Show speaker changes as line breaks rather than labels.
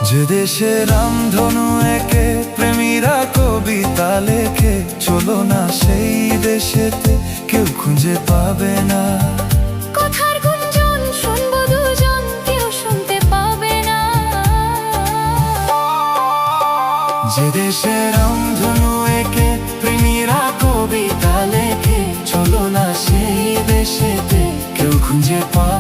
যে দেশে রামধনু একে প্রেমীরা কবিতা লেখে, চলো না সেই দেশেতে, কেউ খুঁজে পাবে না।
কথার গুঞ্জন শুনবো দুজন, কেউ শুনতে পাবে না।
যে দেশে রামধনু একে প্রেমীরা কবিতা লেখে, চলো না সেই দেশেতে, কেউ খুঁজে পাবে না।